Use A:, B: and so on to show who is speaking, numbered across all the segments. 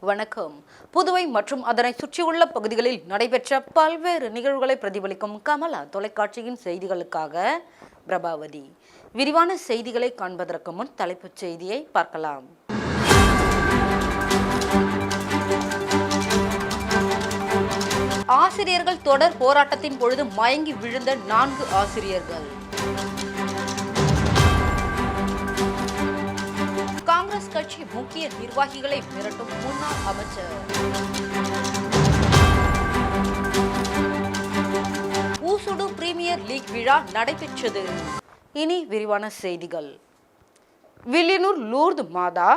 A: வணக்கம். புதுவை மற்றும் அதனை சுற்றியுள்ள பகுதிகளில் நடைபெற்ற பல்வேறு நிகழ்வுகளை பிரதிபலிக்கும் கமலா தொலைக்காட்சியின் செய்திகளுக்காக பிரபாவதி. விரிவான செய்திகளை காண்பதற்கு முன் தலைப்புச் செய்தியை பார்க்கலாம். ஆசிரியர்கள் தொடர் போராட்டத்தின் பொழுது மயங்கி விழுந்த 4 ஆசிரியர்கள். காங்கிரஸ் கட்சி முக்கிய நிர்வாகிகளை மிரட்டும் முன்னாள் அமைச்சர். ஊசுடு பிரீமியர் லீக் விழா நடைபெற்றது. இனி விரிவான செய்திகள். வில்லியனூர் லூர்து மாதா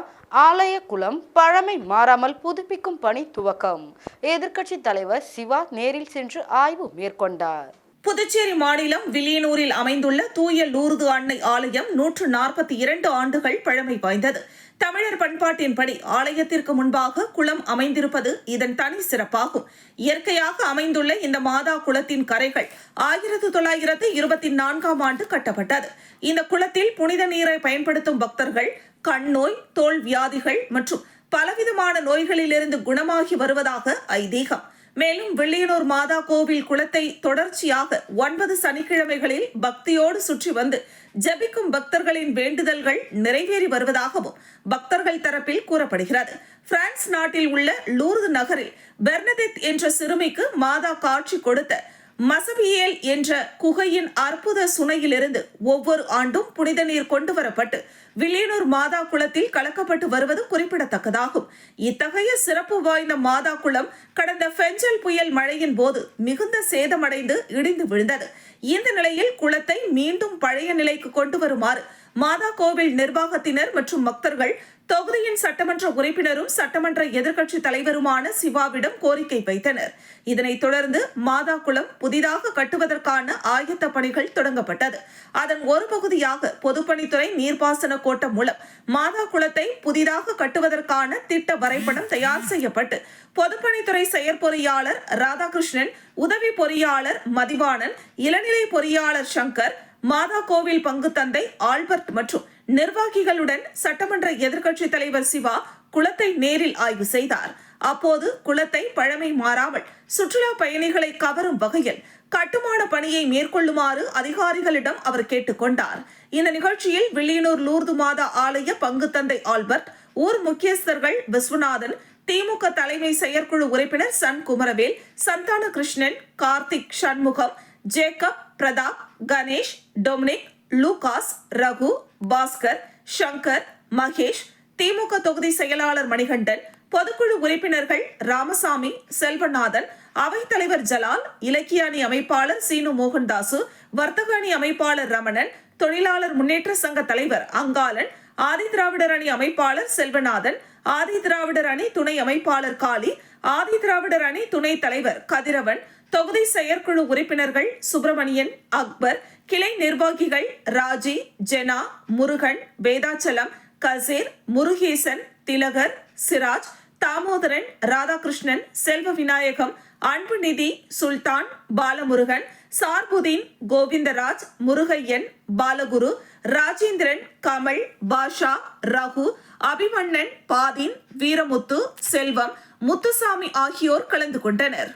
A: ஆலய குளம் பழமை மாறாமல் புதுப்பிக்கும் பணி துவக்கம். எதிர்க்கட்சி தலைவர் சிவா நேரில் சென்று ஆய்வு மேற்கொண்டார்.
B: புதுச்சேரி மாநிலம் வில்லியனூரில் அமைந்துள்ள தூய லூர்து அன்னை ஆலயம் 142 ஆண்டுகள் பழமை வாய்ந்தது. தமிழர் பண்பாட்டின்படி ஆலயத்திற்கு முன்பாக குளம் அமைந்திருப்பது இதன் தனி சிறப்பாகும். இயற்கையாக அமைந்துள்ள இந்த மாதா குளத்தின் கரைகள் 1924ஆம் ஆண்டு கட்டப்பட்டது. இந்த குளத்தில் புனித நீரை பயன்படுத்தும் பக்தர்கள் கண்ணோய், தோல் வியாதிகள் மற்றும் பலவிதமான நோய்களிலிருந்து குணமாகி வருவதாக ஐதீகம். மேலும் வில்லியனூர் மாதா கோவில் குளத்தை தொடர்ச்சியாக 9 சனிக்கிழமைகளில் பக்தியோடு சுற்றி வந்து ஜபிக்கும் பக்தர்களின் வேண்டுதல்கள் நிறைவேறி வருவதாகவும் பக்தர்கள் தரப்பில் கூறப்படுகிறது. பிரான்ஸ் நாட்டில் உள்ள லூர்து நகரில் பெர்னதெத் என்ற சிறுமிக்கு மாதா காட்சி கொடுத்த மசபியேல் என்ற குகையின் அற்புத சுனையிலிருந்து ஒவ்வொரு ஆண்டும் புனித நீர் கொண்டு வரப்பட்டு வில்லியனூர் மாதா குளத்தில் கலக்கப்பட்டு வருவது குறிப்பிடத்தக்கதாகும். இத்தகைய சிறப்பு வாய்ந்த மாதா குளம் கடந்த பெஞ்சல் புயல் மழையின் போது மிகுந்த சேதமடைந்து இடிந்து விழுந்தது. இந்த நிலையில் குளத்தை மீண்டும் பழைய நிலைக்கு கொண்டு வருமாறு மாதா கோவில் நிர்வாகத்தினர் மற்றும் பக்தர்கள் தொகுதியின் சட்டமன்ற உறுப்பினரும் சட்டமன்ற எதிர்க்கட்சி தலைவருமான சிவாவிடம் கோரிக்கை வைத்தனர். இதனைத் தொடர்ந்து மாதா குளம் புதிதாக கட்டுவதற்கான ஆயத்த பணிகள் தொடங்கப்பட்டது. அதன் ஒரு பகுதியாக பொதுப்பணித்துறை நீர்ப்பாசன கோட்டம் மூலம் மாதா குளத்தை புதிதாக கட்டுவதற்கான திட்ட வரைபடம் தயார் செய்யப்பட்டு பொதுப்பணித்துறை செயற்பொறியாளர் ராதாகிருஷ்ணன், உதவி பொறியாளர் மதிவாணன், இளநிலை பொறியாளர் சங்கர், மாதா கோவில் பங்கு தந்தை ஆல்பர்ட் மற்றும் நிர்வாகிகளுடன் சட்டமன்ற எதிர்க்கட்சி தலைவர் சிவா குளத்தை நேரில் ஆய்வு செய்தார். அப்போது குளத்தை பழமை மாறாமல் சுற்றுலா பயணிகளை கவரும் வகையில் கட்டுமான பணியை மேற்கொள்ளுமாறு அதிகாரிகளிடம் அவர் கேட்டுக்கொண்டார். இந்த நிகழ்ச்சியில் வில்லியனூர் லூர்து மாதா ஆலய பங்கு தந்தை ஆல்பர்ட், ஊர் முக்கியஸ்தர்கள் விஸ்வநாதன், திமுக தலைமை செயற்குழு உறுப்பினர் சன் Kumaravel, Santhana Krishnan, Karthik, Shanmugam, Jacob, Pratap, Ganesh, Dominic, Lucas, Raghu, Bhaskar, Shankar, Mahesh, DMK தொகுதி செயலாளர் மணிகண்டன், பொதுக்குழு உறுப்பினர்கள் ராமசாமி, செல்வநாதன், அவைத்தலைவர் ஜலால், இலக்கிய அணி அமைப்பாளர் சீனு மோகன்தாசு, வர்த்தக அணி அமைப்பாளர் ரமணன், தொழிலாளர் முன்னேற்ற சங்க தலைவர் அங்காளன், ஆதி திராவிடர் அணி அமைப்பாளர் செல்வநாதன், ஆதி திராவிடர் அணி துணை அமைப்பாளர் காளி, ஆதி திராவிடர் அணி துணை தலைவர் கதிரவன், தொகுதி செயற்குழு உறுப்பினர்கள் சுப்பிரமணியன், அக்பர், கிளை நிர்வாகிகள் ராஜி, ஜெனா, முருகன், வேதாச்சலம், கசீர், முருகேசன், திலகர், சிராஜ், தாமோதரன், ராதாகிருஷ்ணன், செல்வ விநாயகம், அன்புநிதி, சுல்தான், பாலமுருகன், சார்புதீன், கோவிந்தராஜ், முருகையன், பாலகுரு, ராஜேந்திரன், கமல், பாஷா, ரகு, அபிமன்னன், பாதீன், வீரமுத்து, செல்வம், முத்துசாமி ஆகியோர் கலந்து கொண்டனர்.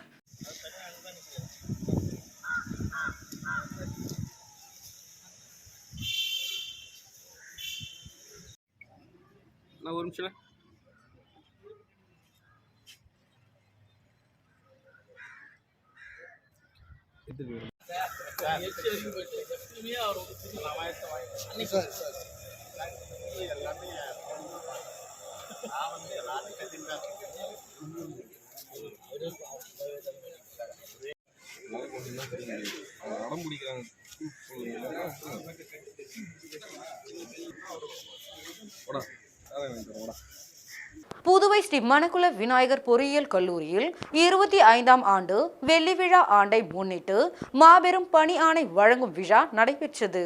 C: ஒரு நிமிஷம் அடம் பிடிக்கிறாங்க.
A: புதுவை ஸ்ரீ மணக்குள விநாயகர் பொறியியல் கல்லூரியில் 25ஆம் ஆண்டு வெள்ளி விழா ஆண்டை முன்னிட்டு மாபெரும் பணி ஆணை வழங்கும் விழா நடைபெற்றது.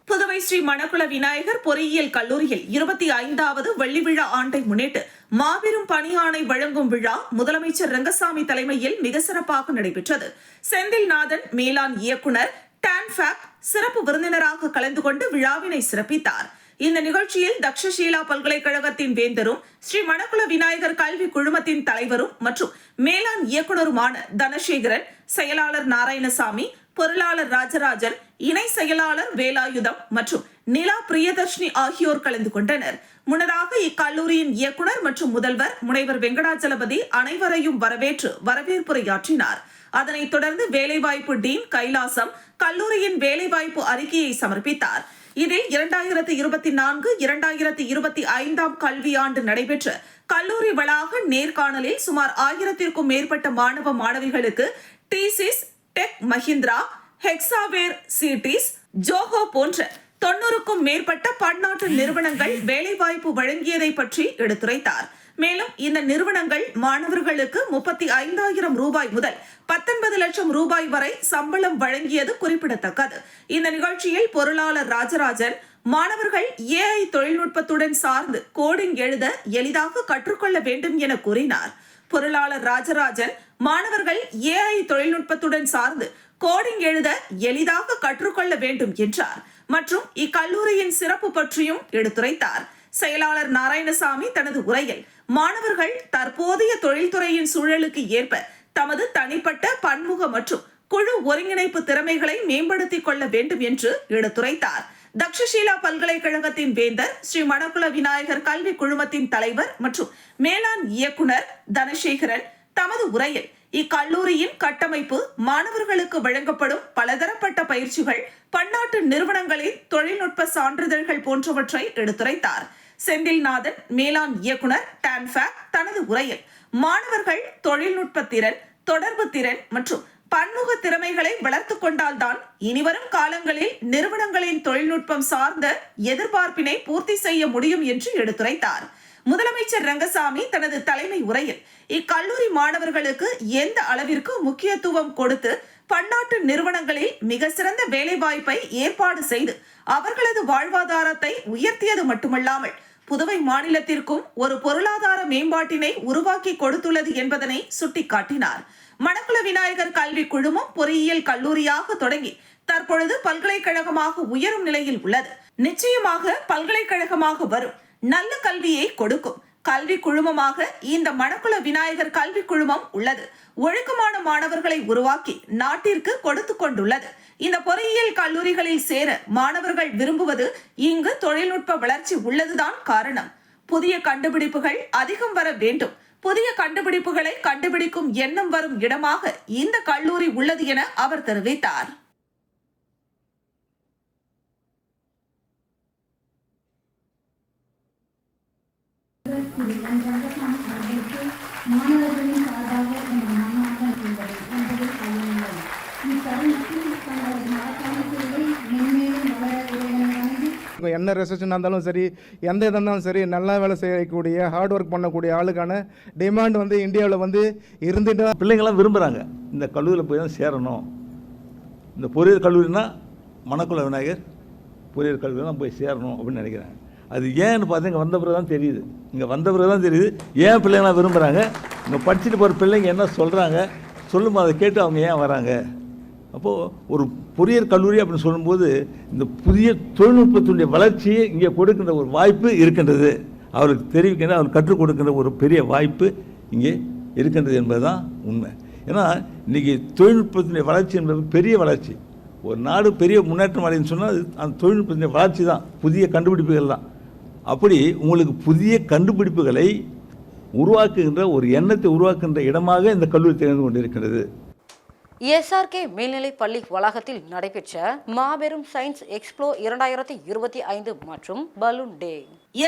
B: புதுவை ஸ்ரீ மணக்குள விநாயகர் பொறியியல் கல்லூரியில் 25வது வெள்ளி விழா ஆண்டை முன்னிட்டு மாபெரும் பணி ஆணை வழங்கும் விழா முதலமைச்சர் ரங்கசாமி தலைமையில் மிக சிறப்பாக நடைபெற்றது. செந்தில்நாதன் மேலாண் இயக்குனர் டான்ஃபாக் சிறப்பு விருந்தினராக கலந்து கொண்டு விழாவினை சிறப்பித்தார். இந்த நிகழ்ச்சியில் தக்ஷஷீலா பல்கலைக்கழகத்தின் வேந்தரும் ஸ்ரீ மணக்குள விநாயகர் கல்வி குழுமத்தின் தலைவரும் மற்றும் மேலாண் இயக்குநருமான தனசேகரன், செயலாளர் நாராயணசாமி, பொருளாளர் ராஜராஜன், இணை செயலாளர் வேலாயுதம் மற்றும் நிலா பிரியதர்ஷினி ஆகியோர் கலந்து கொண்டனர். முன்னதாக இக்கல்லூரியின் இயக்குனர் மற்றும் முதல்வர் முனைவர் வெங்கடாச்சலபதி அனைவரையும் வரவேற்று வரவேற்புரையாற்றினார். அதனைத் தொடர்ந்து வேலைவாய்ப்பு டீன் கைலாசம் கல்லூரியின் வேலைவாய்ப்பு அறிக்கையை சமர்ப்பித்தார். இதில் 2024-2025 கல்வியாண்டு நடைபெற்ற கல்லூரி வளாக நேர்காணலில் சுமார் 1000க்கும் மேற்பட்ட மாணவ மாணவிகளுக்கு டிசிஸ், டெக் மஹிந்திரா, ஹெக்ஸாவேர் சிட்டிஸ், ஜோஹோ போன்ற 90க்கும் மேற்பட்ட பன்னாட்டு நிறுவனங்கள் வேலைவாய்ப்பு வழங்கியதை பற்றி எடுத்துரைத்தார். மேலும் இந்த நிறுவனங்கள் மாணவர்களுக்கு 35,000 ரூபாய் முதல் 19 லட்சம் ரூபாய் வரை சம்பளம் வழங்கியது குறிப்பிடத்தக்கது. இந்த நிகழ்ச்சியில் பொருளாளர் ராஜராஜன் மாணவர்கள் AI தொழில்நுட்பத்துடன் சார்ந்து கோடிங் எழுத எளிதாக கற்றுக்கொள்ள வேண்டும் என கூறினார். பொருளாளர் ராஜராஜன் மாணவர்கள் AI தொழில்நுட்பத்துடன் சார்ந்து கோடிங் எழுத எளிதாக கற்றுக்கொள்ள வேண்டும் என்றார். மற்றும் இக்கல்லூரியின் சிறப்பு பற்றியும் எடுத்துரைத்தார். செயலாளர் நாராயணசாமி தனது உரையில் மாணவர்கள் தற்போதைய தொழில்துறையின் சூழலுக்கு ஏற்ப தமது தனிப்பட்ட பன்முக மற்றும் குழு ஒருங்கிணைப்பு திறமைகளை மேம்படுத்திக் கொள்ள வேண்டும் என்று எடுத்துரைத்தார். தக்ஷஷீலா பல்கலைக்கழகத்தின் வேந்தர் ஸ்ரீ மணக்குள விநாயகர் கல்வி குழுமத்தின் தலைவர் மற்றும் மேலாண் இயக்குனர் தனசேகரன் தமது உரையில் இக்கல்லூரியின் கட்டமைப்பு, மாணவர்களுக்கு வழங்கப்படும் பலதரப்பட்ட பயிற்சிகள், பன்னாட்டு நிறுவனங்களின் தொழில்நுட்ப சான்றிதழ்கள் போன்றவற்றை எடுத்துரைத்தார். செந்தில்நாதன் மேலாண் இயக்குனர் டான்ஃபேக் தனது உரையில் மாணவர்கள் தொழில்நுட்ப திறன், தொடர்பு திறன் மற்றும் பன்முக திறமைகளை வளர்த்துக் கொண்டால்தான் இனிவரும் காலங்களில் நிறுவனங்களின் தொழில்நுட்பம் சார்ந்த எதிர்பார்ப்பினை பூர்த்தி செய்ய முடியும் என்று எடுத்துரைத்தார். முதலமைச்சர் ரங்கசாமி தனது தலைமை உரையில் இக்கல்லூரி மாணவர்களுக்கு எந்த அளவிற்கு முக்கியத்துவம் கொடுத்து பன்னாட்டு நிறுவனங்களில் மிக சிறந்த வேலைவாய்ப்பை ஏற்பாடு செய்து அவர்களது வாழ்வாதாரத்தை உயர்த்தியது மட்டுமல்லாமல் புதுவை மாநிலத்திற்கும் ஒரு பொருளாதார மேம்பாட்டினை உருவாக்கி கொடுத்துள்ளது என்பதனை சுட்டிக்காட்டினார். மணக்குள விநாயகர் கல்வி குழுமம் பொறியியல் கல்லூரியாக தொடங்கி தற்பொழுது பல்கலைக்கழகமாக உயரும் நிலையில் உள்ளது. நிச்சயமாக பல்கலைக்கழகமாக வரும், நல்ல கல்வியை கொடுக்கும் கல்வி குழுமமாக இந்த மணக்குள விநாயகர் கல்வி குழுமம் உள்ளது. ஒழுக்கமான மாணவர்களை உருவாக்கி நாட்டிற்கு கொடுத்து கொண்டுள்ளது. இந்த பொறியியல் கல்லூரிகளில் சேர மாணவர்கள் விரும்புவது இங்கு தொழில்நுட்ப வளர்ச்சி உள்ளதுதான் காரணம். புதிய கண்டுபிடிப்புகள் அதிகம் வர வேண்டும். புதிய கண்டுபிடிப்புகளை கண்டுபிடிக்கும் எண்ணம் வரும் இடமாக இந்த கல்லூரி உள்ளது என அவர் தெரிவித்தார்.
D: மாணவர்களின் சார்பாக
E: என்ன ரெசெஷனாக இருந்தாலும் சரி, எந்த இதாக இருந்தாலும் சரி, நல்லா வேலை செய்யக்கூடிய ஹார்ட் ஒர்க் பண்ணக்கூடிய ஆளுக்கான டிமாண்ட் வந்து இந்தியாவில் வந்து இருந்துட்டு
F: பிள்ளைங்கள்லாம் விரும்புகிறாங்க இந்த கல்லூரியில் போய் தான் சேரணும். இந்த பொறியியல் கல்லூரினா மணக்குள விநாயகர் பொறியியல் கல்லூரி தான் போய் சேரணும் அப்படின்னு நினைக்கிறாங்க. அது ஏன்னு பார்த்தா இங்கே வந்த பிறகு தான் தெரியுது. ஏன் பிள்ளைங்களாம் விரும்புகிறாங்க, இங்கே படிச்சுட்டு போகிற பிள்ளைங்க என்ன சொல்கிறாங்க, சொல்லும்போது அதை கேட்டு அவங்க ஏன் வராங்க. அப்போது ஒரு பொறியியல் கல்லூரி அப்படின்னு சொல்லும்போது இந்த புதிய தொழில்நுட்பத்தினுடைய வளர்ச்சியை இங்கே கொடுக்கின்ற ஒரு வாய்ப்பு இருக்கின்றது. அவருக்கு தெரிவிக்கின்ற, அவருக்கு கற்றுக் கொடுக்கின்ற ஒரு பெரிய வாய்ப்பு இங்கே இருக்கின்றது என்பது தான் உண்மை. ஏன்னா இன்றைக்கி தொழில்நுட்பத்தினுடைய வளர்ச்சி என்பது பெரிய வளர்ச்சி. ஒரு நாடு பெரிய முன்னேற்றம் அடையுன்னு சொன்னால் அந்த தொழில்நுட்பத்தினுடைய வளர்ச்சி தான், புதிய கண்டுபிடிப்புகள் தான். அப்படி உங்களுக்கு புதிய கண்டுபிடிப்புகளை உருவாக்குகின்ற ஒரு எண்ணத்தை உருவாக்குகின்ற இடமாக இந்த கல்லூரி திகழ்ந்து கொண்டிருக்கிறது.
A: SRK மேல்நிலை பள்ளி வளாகத்தில் நடைபெற்ற மாபெரும் சயின்ஸ் எக்ஸ்போ 2025 மற்றும் பலூன் டே.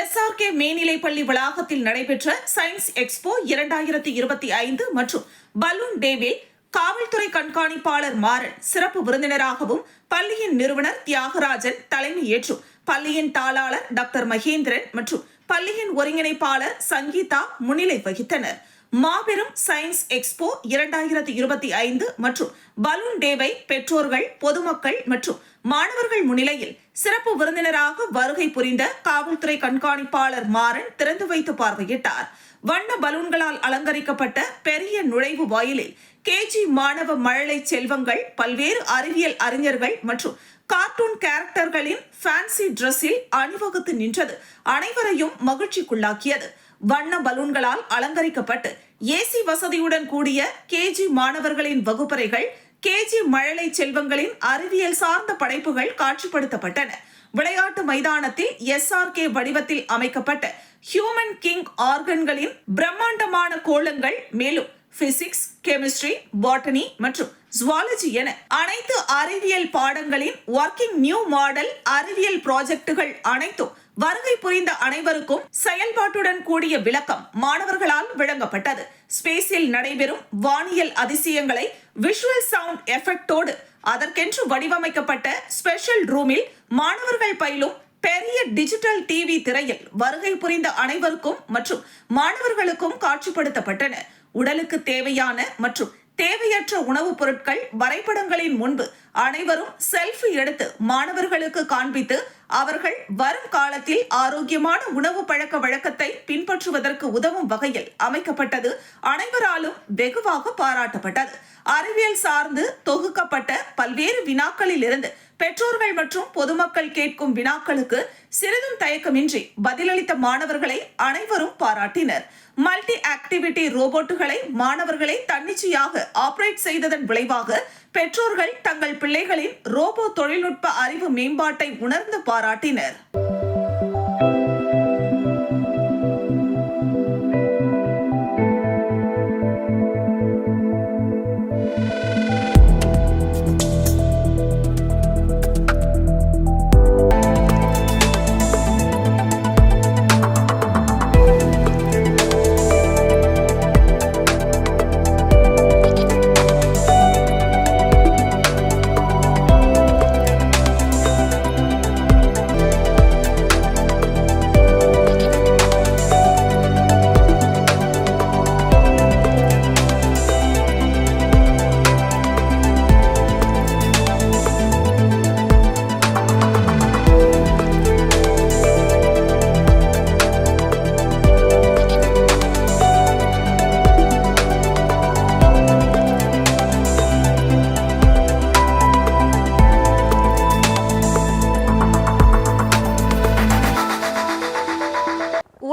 B: SRK மேல்நிலை பள்ளி வளாகத்தில் நடைபெற்ற சயின்ஸ் எக்ஸ்போ 2025 மற்றும் பலூன் டேவில் காவல்துறை கண்காணிப்பாளர் மாறன் சிறப்பு விருந்தினராகவும், பள்ளியின் நிறுவனர் தியாகராஜன் தலைமை ஏற்றும் பள்ளியின் தாளாளர் டாக்டர் மகேந்திரன் மற்றும் பள்ளியின் ஒருங்கிணைப்பாளர் சங்கீதா முன்னிலை வகித்தனர். மாபெரும் சயின்ஸ் எக்ஸ்போ 2025 மற்றும் பலூன் டேவை பெற்றோர்கள், பொதுமக்கள் மற்றும் மாணவர்கள் முன்னிலையில் சிறப்பு விருந்தினராக வருகை புரிந்த காவல்துறை கண்காணிப்பாளர் மாறன் திறந்து வைத்து பார்வையிட்டார். வண்ண பலூன்களால் அலங்கரிக்கப்பட்ட பெரிய நுழைவு வாயிலில் KG மாணவ மழலை செல்வங்கள், பல்வேறு அறிவியல் அறிஞர்கள் மற்றும் கார்ட்டூன் கேரக்டர்களின் ஃபேன்சி டிரெஸ்ஸில் அணிவகுத்து நின்றது அனைவரையும் மகிழ்ச்சிக்குள்ளாக்கியது. வண்ண பலூன்களால் அலங்கரிக்கப்பட்டு ஏசி வசதியுடன் கூடிய கேஜி மாணவர்களின் வகுப்பறைகள், கேஜி மழலை செல்வங்களின் அறிவியல் சார்ந்த படைப்புகள் காட்சிப்படுத்தப்பட்டன. விளையாட்டு மைதானத்தில் SRK வடிவத்தில் அமைக்கப்பட்ட ஹியூமன் கிங் ஆர்கன்களின் பிரம்மாண்டமான கோலங்கள், மேலும் பிசிக்ஸ், கெமிஸ்ட்ரி, பாட்டனி மற்றும் ஜுவாலஜி என அனைத்து அறிவியல் பாடங்களின் ஒர்க்கிங் நியூ மாடல் அறிவியல் ப்ராஜெக்டுகள் அனைத்தும் வருகை புரிந்த அனைவருக்கும் செயல்பாட்டுடன் கூடிய விளக்கம் மாணவர்களால் வழங்கப்பட்டது. ஸ்பேஸில் நடைபெறும் வானியல் அதிசயங்களை விஷுவல் சவுண்ட் எஃபெக்டோடு அதற்கென்று வடிவமைக்கப்பட்ட ஸ்பெஷல் ரூமில் மாணவர்கள் பயிலும் பெரிய டிஜிட்டல் டிவி திரையில் வருகை புரிந்த அனைவருக்கும் மற்றும் மாணவர்களுக்கும் காட்சிப்படுத்தப்பட்டன. உடலுக்கு தேவையான மற்றும் தேவையற்ற உணவுப் பொருட்கள் வரைபடங்களின் முன்பு அனைவரும் செல்ஃபி எடுத்து மாணவர்களுக்கு காண்பித்து அவர்கள் வரும் காலத்தில் ஆரோக்கியமான உணவு பழக்க வழக்கத்தை பின்பற்றுவதற்கு உதவும் வகையில் அமைக்கப்பட்டது அனைவராலும் வெகுவாக பாராட்டப்பட்டது. அறிவியல் சார்ந்து தொகுக்கப்பட்ட பல்வேறு வினாக்களில் இருந்து பெற்றோர்கள் மற்றும் பொதுமக்கள் கேட்கும் வினாக்களுக்கு சிறிதும் தயக்கமின்றி பதிலளித்த மாணவர்களை அனைவரும் பாராட்டினர். மல்டி ஆக்டிவிட்டி ரோபோட்டுகளை மாணவர்களை தன்னிச்சையாக ஆபரேட் செய்ததன் விளைவாக பெற்றோர்கள் தங்கள் பிள்ளைகளின் ரோபோ தொழில்நுட்ப அறிவு மேம்பாட்டை உணர்ந்து பாராட்டினர்.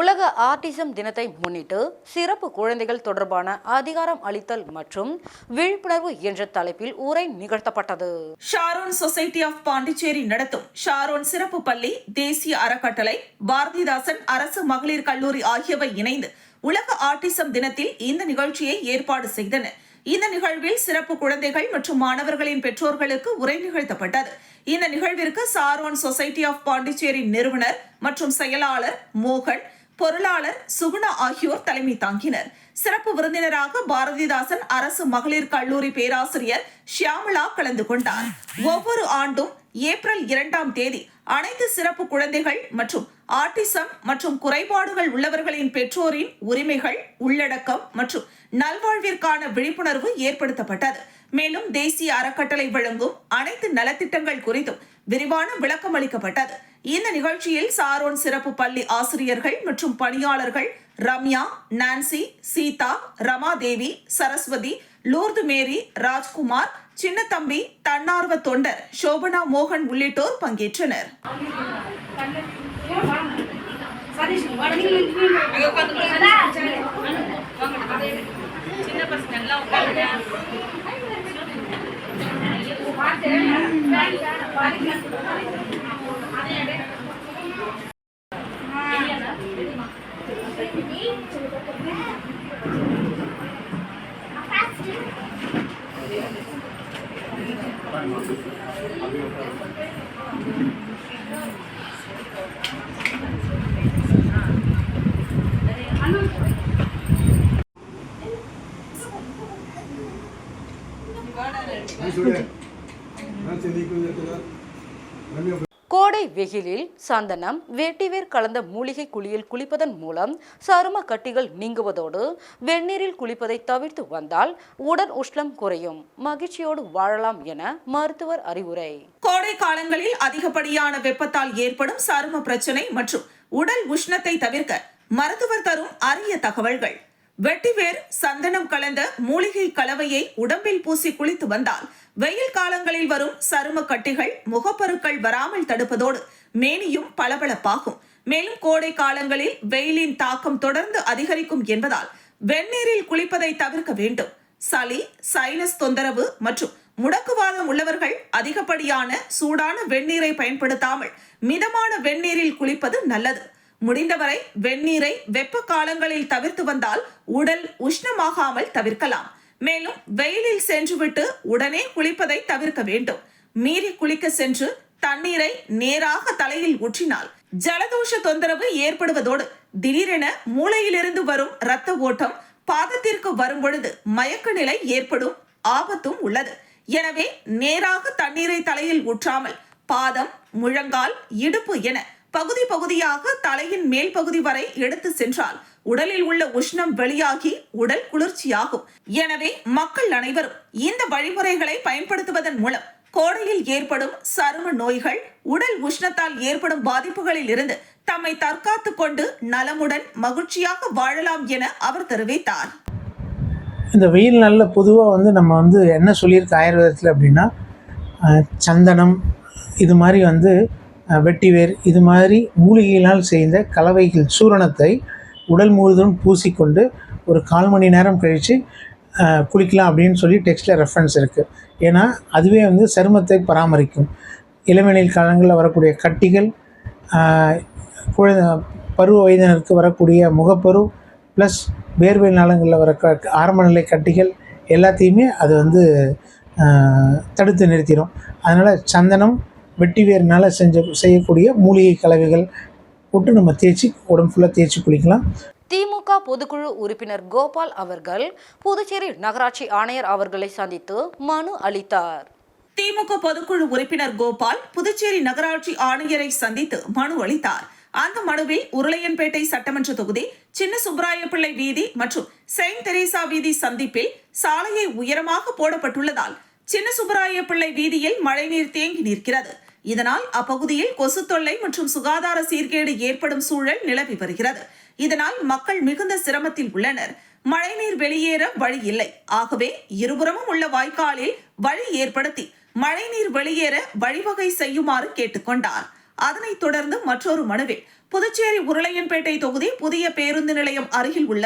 A: உலக ஆட்டிசம் தினத்தை முன்னிட்டு சிறப்பு குழந்தைகள் தொடர்பான அதிகாரம் அளித்தல் மற்றும் விழிப்புணர்வு என்ற தலைப்பில் உரை நிகழ்த்தப்பட்டது.
B: ஷாரோன் சொசைட்டி ஆஃப் பாண்டிச்சேரி நடத்தும் ஷாரோன் சிறப்பு பள்ளி, தேசிய அறக்கட்டளை, பாரதிதாசன் அரசு மகளிர் கல்லூரி ஆகியவை இணைந்து உலக ஆட்டிசம் தினத்தில் இந்த நிகழ்ச்சியை ஏற்பாடு செய்தன. இந்த நிகழ்வில் சிறப்பு குழந்தைகள் மற்றும் மாணவர்களின் பெற்றோர்களுக்கு உரை நிகழ்த்தப்பட்டது. இந்த நிகழ்விற்கு ஷாரோன் சொசைட்டி ஆஃப் பாண்டிச்சேரி நிறுவனர் மற்றும் செயலாளர் மோகன், பொருளாளர் சுகுணா ஆகியோர் தலைமை தாங்கினர். சிறப்பு விருந்தினராக பாரதிதாசன் அரசு மகளிர் கல்லூரி பேராசிரியர் ஷியாமலா கலந்து கொண்டார். ஒவ்வொரு ஆண்டும் ஏப்ரல் 2ஆம் தேதி அனைத்து சிறப்பு குழந்தைகள் மற்றும் ஆட்டிசம் மற்றும் குறைபாடுகள் உள்ளவர்களின் பெற்றோரின் உரிமைகள், உள்ளடக்கம் மற்றும் நல்வாழ்விற்கான விழிப்புணர்வு ஏற்படுத்தப்பட்டது. மேலும் தேசிய அறக்கட்டளை வழங்கும் அனைத்து நலத்திட்டங்கள் குறித்தும் விரிவான விளக்கம் அளிக்கப்பட்டது. இந்த நிகழ்ச்சியில் ஷாரோன் சிறப்பு பள்ளி ஆசிரியர்கள் மற்றும் பணியாளர்கள் ரம்யா, நான்சி, சீதா, ரமாதேவி, சரஸ்வதி, லூர்து மேரி, ராஜ்குமார், சின்னத்தம்பி, தன்னார்வ தொண்டர் சோபனா மோகன் உள்ளிட்டோர் பங்கேற்றனர்.
A: கோடை வெயிலில் சந்தனம், வெட்டிவேர் கலந்த மூலிகை குளியல் குளிப்பதன் மூலம் சரும கட்டிகள் நீங்குவதோடு வெந்நீரில் குளிப்பதை தவிர்த்து வந்தால் உடல் உஷ்ணம் குறையும், மகிழ்ச்சியோடு வாழலாம் என மருத்துவர் அறிவுரை.
B: கோடை காலங்களில் அதிகப்படியான வெப்பத்தால் ஏற்படும் சரும பிரச்சனை மற்றும் உடல் உஷ்ணத்தை தவிர்க்க மருத்துவர் தரும் அரிய தகவல்கள். வெட்டிவேர், சந்தனம் கலந்த மூலிகை கலவையை உடம்பில் பூசி குளித்து வந்தால் வெயில் காலங்களில் வரும் சரும கட்டிகள், முகப்பருக்கள் வராமல் தடுப்பதோடு மேனியும் பளபளப்பாகும். மேலும் கோடை காலங்களில் வெயிலின் தாக்கம் தொடர்ந்து அதிகரிக்கும் என்பதால் வெந்நீரில் குளிப்பதை தவிர்க்க வேண்டும். சளி, சைனஸ் தொந்தரவு மற்றும் முடக்குவாதம் உள்ளவர்கள் அதிகப்படியான சூடான வெந்நீரை பயன்படுத்தாமல் மிதமான வெந்நீரில் குளிப்பது நல்லது. முடிந்தவரை வெந்நீரை வெப்ப காலங்களில் தவிர்த்து வந்தால் உடல் உஷ்ணமாகாமல் தவிர்க்கலாம். மேலும் வெயிலில் சென்றுவிட்டு உடனே குளிப்பதை தவிர்க்க வேண்டும். மீறி குளிக்க சென்று தண்ணீரை நேராக தலையில் ஊற்றினால் ஜலதோஷ தொந்தரவு ஏற்படுவதோடு திடீரென மூளையிலிருந்து வரும் இரத்த ஓட்டம் பாதத்திற்கு வரும் பொழுது மயக்க நிலை ஏற்படும் ஆபத்தும் உள்ளது. எனவே நேராக தண்ணீரை தலையில் ஊற்றாமல் பாதம், முழங்கால், இடுப்பு என பகுதி பகுதியாக தலையின் மேல் பகுதி வரை எடுத்து சென்றால் உடலில் உள்ள உஷ்ணம் வெளியாகி உடல் குளிர்ச்சியாகும். எனவே மக்கள் அனைவரும் இந்த வழிமுறைகளை பயன்படுத்துவதன் மூலம் கோடையில் ஏற்படும் சரும நோய்கள், உடல் உஷ்ணத்தால் ஏற்படும் பாதிப்புகளில் இருந்து தம்மை தற்காத்துக் கொண்டு நலமுடன் மகிழ்ச்சியாக வாழலாம் என அவர் தெரிவித்தார்.
D: இந்த வெயில் நாளில் பொதுவாக நம்ம என்ன சொல்லியிருக்கு ஆயுர்வேதத்தில் அப்படின்னா, சந்தனம், இது மாதிரி வெட்டிவேர், இது மாதிரி மூலிகையினால் செய்த கலவைகள் சூரணத்தை உடல் முழுவதும் பூசிக்கொண்டு ஒரு 1/4 மணி நேரம் கழித்து குளிக்கலாம் அப்படின்னு சொல்லி டெக்ஸ்டில் ரெஃபரன்ஸ் இருக்குது. ஏன்னா அதுவே சருமத்தை பராமரிக்கும். இளவேனில் காலங்களில் வரக்கூடிய கட்டிகள், பருவ வயதினருக்கு வரக்கூடிய முகப்பரு ப்ளஸ் வேர்வை நாளங்களில் வர ஆரம்ப நிலை கட்டிகள் எல்லாத்தையுமே அது தடுத்து நிறுத்திடும். அதனால் சந்தனம், வெட்டிவேர்னால் செய்யக்கூடிய மூலிகை கலவைகள் போட்டு நம்ம தேய்ச்சி உடம்பு ஃபுல்லாக தேய்ச்சி குளிக்கலாம்.
A: திமுக பொதுக்குழு உறுப்பினர் கோபால் அவர்கள் புதுச்சேரி நகராட்சி ஆணையர் அவர்களை சந்தித்து மனு அளித்தார்.
B: திமுக பொதுக்குழு உறுப்பினர் கோபால் புதுச்சேரி நகராட்சி ஆணையரை சந்தித்து மனு அளித்தார். அந்த மனுவில் உருளையன்பேட்டை சட்டமன்ற தொகுதி சின்ன சுப்பராயப்பிள்ளை வீதி மற்றும் செயின்ட் தெரேசா வீதி சந்திப்பில் சாலையை உயரமாக போடப்பட்டுள்ளதால் சின்ன சுப்பராயப்பிள்ளை வீதியில் மழைநீர் தேங்கி நிற்கிறது. இதனால் அப்பகுதியில் கொசு தொல்லை மற்றும் சுகாதார சீர்கேடு ஏற்படும் சூழல் நிலவி வருகிறது. இதனால் மக்கள் மிகுந்த சிரமத்தில் உள்ளனர். மழைநீர் வெளியேற வழி இல்லை. ஆகவே இருபுறமும் உள்ள வாய்க்காலில் வழி ஏற்படுத்தி மழைநீர் வெளியேற வழிவகை செய்யுமாறு கேட்டுக்கொண்டார். அதனைத் தொடர்ந்து மற்றொரு மனுவில் புதுச்சேரி உருளையன்பேட்டை தொகுதி புதிய பேருந்து நிலையம் அருகில் உள்ள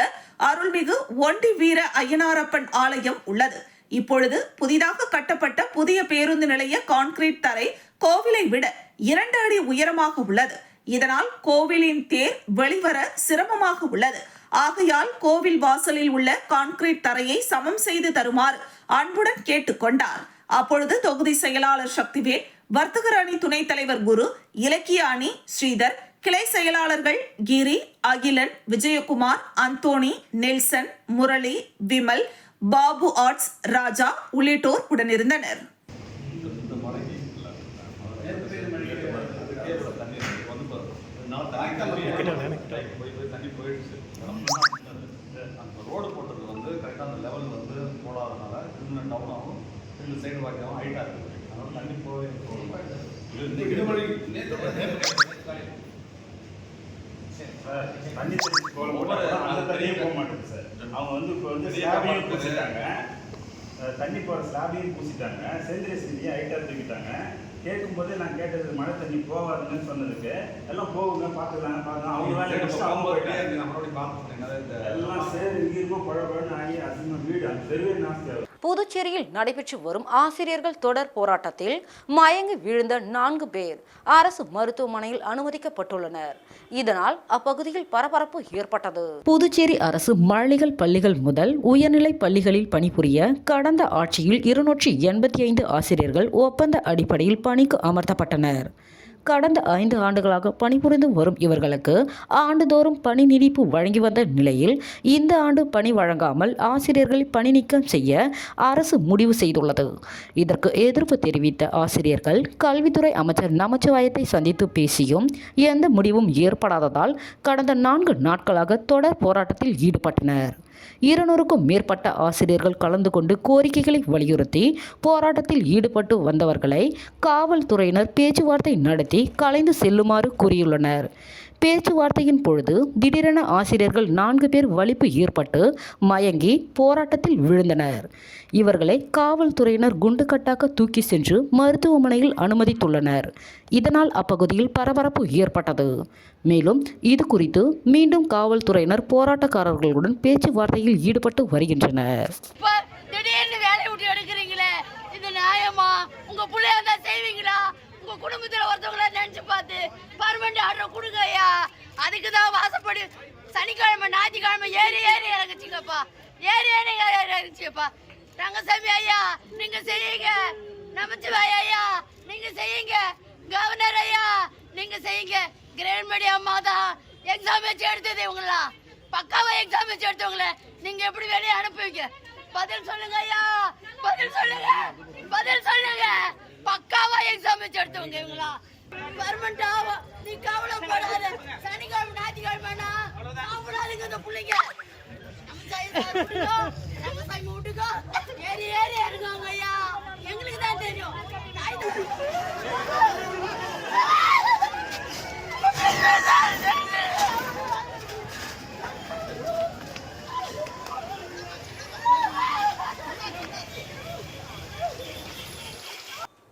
B: அருள்மிகு ஒண்டி வீர ஐயனாரப்பன் ஆலயம் உள்ளது. இப்பொழுது புதிதாக கட்டப்பட்ட புதிய பேருந்து நிலைய கான்கிரீட் தரை கோவிலை விட 2 அடி உயரமாக உள்ளது. இதனால் கோவிலின் தேர் வெளிவர சிரமமாக உள்ளது. ஆகையால் கோவில் வாசலில் உள்ள கான்கிரீட் தரையை சமம் செய்து தருமாறு அன்புடன் கேட்டுக்கொண்டார். அப்பொழுது தொகுதி செயலாளர் சக்திவேல், வர்த்தகர் அணி துணைத் தலைவர் குரு, இலக்கிய அணி ஸ்ரீதர், கிளை செயலாளர்கள் கிரி, அகிலன், விஜயகுமார், அந்தோணி, நெல்சன், முரளி, விமல், பாபு ஆர்ட்ஸ், ராஜா உள்ளிட்டோர் உடனிருந்தனர்.
C: ரோடு போட்டது கரெக்டாக அந்த லெவல் போடாதனால இன்னும் டவுன் ஆகும், ரெண்டு சைடு வாக்கியாகவும் ஹைட்டாக இருக்குது. அதனால தண்ணி போய்
G: தண்ணி அந்த தண்ணியும் போக மாட்டேங்குது சார். அவங்க இப்போ ஸ்லாபையும் பூசிட்டாங்க, தண்ணி போகிற ஸ்லாபையும் பூசிட்டாங்க, செந்திரி செஞ்சியும் ஹைட்டாக தூக்கிட்டாங்க. கேட்கும்போதே நான் கேட்டது மழை தண்ணி போகாதுன்னு சொன்னதுக்கு எல்லாம் போகுங்க பார்த்துக்கலாம் பார்க்கலாம் அவங்க எல்லாம் சரி இங்கிருமோ பழப்பழன்னு ஆகி அதிகமாக வீடு அந்த தெருவே நாஸ்தி.
A: புதுச்சேரியில் நடைபெற்று வரும் ஆசிரியர்கள் தொடர் போராட்டத்தில் மயங்கி விழுந்த 4 பேர் அரசு மருத்துவமனையில் அனுமதிக்கப்பட்டுள்ளனர். இதனால் அப்பகுதியில் பரபரப்பு ஏற்பட்டது. புதுச்சேரி அரசு மழலைகள் பள்ளிகள் முதல் உயர்நிலை பள்ளிகளில் பணிபுரிய கடந்த ஆட்சியில் 285 ஆசிரியர்கள் ஒப்பந்த அடிப்படையில் பணிக்கு அமர்த்தப்பட்டனர். கடந்த 5 ஆண்டுகளாக பணிபுரிந்து வரும் இவர்களுக்கு ஆண்டுதோறும் பணி நீடிப்பு வழங்கி வந்த நிலையில் இந்த ஆண்டு பணி வழங்காமல் ஆசிரியர்களை பணி நீக்கம் செய்ய அரசு முடிவு செய்துள்ளது. இதற்கு எதிர்ப்பு தெரிவித்த ஆசிரியர்கள் கல்வித்துறை அமைச்சர் நமச்சிவாயத்தை சந்தித்து பேசியும் எந்த முடிவும் ஏற்படாததால் கடந்த 4 நாட்களாக தொடர் போராட்டத்தில் ஈடுபட்டனர். 200க்கும் மேற்பட்ட ஆசிரியர்கள் கலந்து கொண்டு கோரிக்கைகளை வலியுறுத்தி போராட்டத்தில் ஈடுபட்டு வந்தவர்களை காவல்துறையினர் பேச்சுவார்த்தை நடத்தி கலைந்து செல்லுமாறு கூறியுள்ளனர். பேச்சுவார்த்தையின் பொழுது திடீரென ஆசிரியர்கள் 4 பேர் வலிப்பு ஏற்பட்டு மயங்கி போராட்டத்தில் விழுந்தனர். இவர்களை காவல்துறையினர் குண்டுக்கட்டாக தூக்கி சென்று மருத்துவமனையில் அனுமதித்துள்ளனர். இதனால் அப்பகுதியில் பரபரப்பு ஏற்பட்டது. மேலும் இது குறித்து மீண்டும் காவல்துறையினர் போராட்டக்காரர்களுடன் பேச்சுவார்த்தையில் ஈடுபட்டு வருகின்றனர்.
H: திடீர்னு வேலையை விட்டு எடுக்கிறீங்களே, இது நியாயமா? உங்க பிள்ளையா தான் செய்வீங்களா? உங்க குடும்பத்துல ஒருத்தவங்கள நினைச்சு பார்த்து பர்மனண்ட் ஆர்டர் கொடுங்க ஐயா. அதுக்கு தான் வாசப்படி சனிக்கிழமை ஞாயிற்றுக்கிழமை ஏறி இறங்குச்சிங்கப்பா, ஏறி இறங்குச்சிப்பா. ரங்கசாமி ஐயா நீங்க செய்யுங்க, நமச்சிவாய் ஐயா நீங்க செய்யுங்க, கவர்னர் ஐயா நீங்க செய்யுங்க. கிரேன்மடி அம்மா தான் எக்ஸாம் வச்சு எடுத்தது, இவங்களா பக்காவா எக்ஸாம் வச்சு எடுத்தவங்கள நீங்க எப்படி வெளியே அனுப்புவீங்க? பதில் சொல்லுங்க ஐயா, பதில் சொல்லுங்க, பதில் சொல்லுங்க. பக்காவா எக்ஸாம் வச்சு எடுத்தவங்க இவங்களா? பர்மனண்ட் ஆவா, நீ கவலைப்படாத. சனிக்கிழமை ஞாயிற்றுக்கிழமைனா சாப்பிடாதுங்க இந்த பிள்ளைங்க. ரங்கசாமி விட்டுக்கோ, ஏறி இறங்குவாங்க ஐயா, எங்களுக்கு தான் தெரியும்.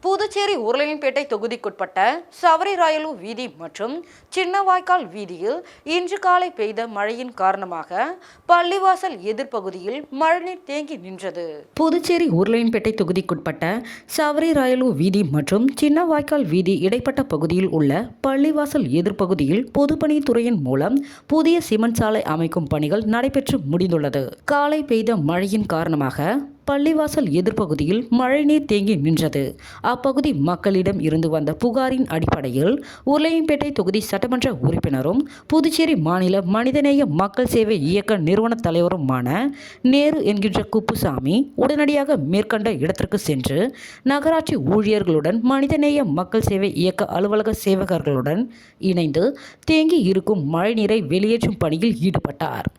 A: புதுச்சேரி உருளையன்பேட்டை தொகுதிக்குட்பட்ட சவரிராயலு வீதி மற்றும் சின்னவாய்க்கால் வீதியில் இன்று காலை பெய்த மழையின் காரணமாக பள்ளிவாசல் எதிர்ப்பகுதியில் மழைநீர் தேங்கி நின்றது. புதுச்சேரி உருளையன்பேட்டை தொகுதிக்குட்பட்ட சவரிராயலு வீதி மற்றும் சின்னவாய்க்கால் வீதி இடைப்பட்ட பகுதியில் உள்ள பள்ளிவாசல் எதிர்ப்பகுதியில் பொதுப்பணித்துறையின் மூலம் புதிய சிமெண்ட் சாலை அமைக்கும் பணிகள் நடைபெற்று முடிந்துள்ளது. காலை பெய்த மழையின் காரணமாக பள்ளிவாசல் எதிர்ப்பகுதியில் மழைநீர் தேங்கி நின்றது. அப்பகுதி மக்களிடம் இருந்து வந்த புகாரின் அடிப்படையில் உருளையன்பேட்டை தொகுதி சட்டமன்ற உறுப்பினரும் புதுச்சேரி மாநில மனிதநேய மக்கள் சேவை இயக்க நிறுவன தலைவருமான நேரு என்கின்ற குப்புசாமி உடனடியாக மேற்கண்ட இடத்திற்கு சென்று நகராட்சி ஊழியர்களுடன் மனிதநேய மக்கள் சேவை இயக்க அலுவலக சேவகர்களுடன் இணைந்து தேங்கி இருக்கும் மழைநீரை வெளியேற்றும் பணியில் ஈடுபட்டார்.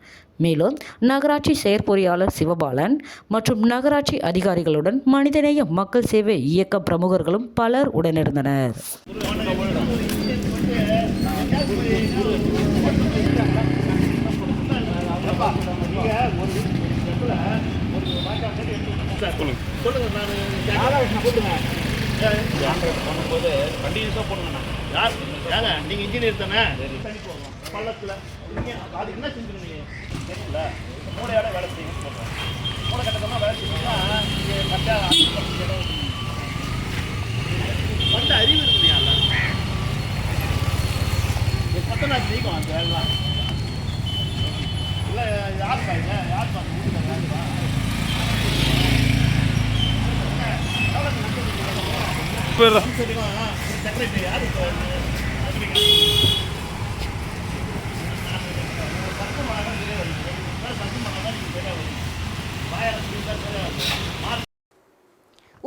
A: மேலும் நகராட்சி செயற்பொறியாளர் சிவபாலன் மற்றும் நகராட்சி அதிகாரிகளுடன் மனிதநேய மக்கள் சேவை இயக்க பிரமுகர்களும் பலர் உடனிருந்தனர்.
I: நீங்க இன்ஜினியர் தானே? பள்ளத்துல அதுக்கு என்ன செஞ்சுருந்தீங்க? தெரியல, மூளையோட வேலை செய்யணும்னு சொல்கிறேன். மூளை கட்டமாக வேலை செய்யணும்னா இங்கே கரெக்டாக வந்து அறிவு இருக்குங்க. எல்லாம் 10 ஜெயிக்கும் அந்த வேலைலாம். இல்லை யார் பாருங்க, யார் பாருங்க வீட்டில் வேலைப்பா செக்ரட்டரி யார்